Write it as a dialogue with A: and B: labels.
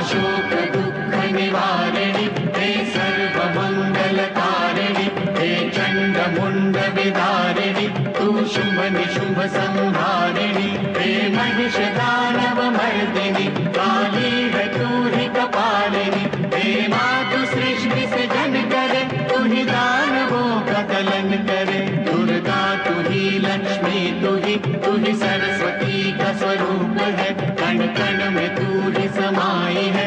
A: शोक दुख निवारिणि हे सर्वमङ्गलकारिणि हे चण्डमुण्ड विदारिणि तू शुम्भ निशुम्भ संहारिणि हे महिष दानव मर्दिनि काली है तू ही कपालिनी हे मातु सृष्टि से जन करे तू ही दानवों का दलन करे दुर्गा तू ही लक्ष्मी तू ही सरस्वती का स्वरूप है कण कण में तू ही समाई है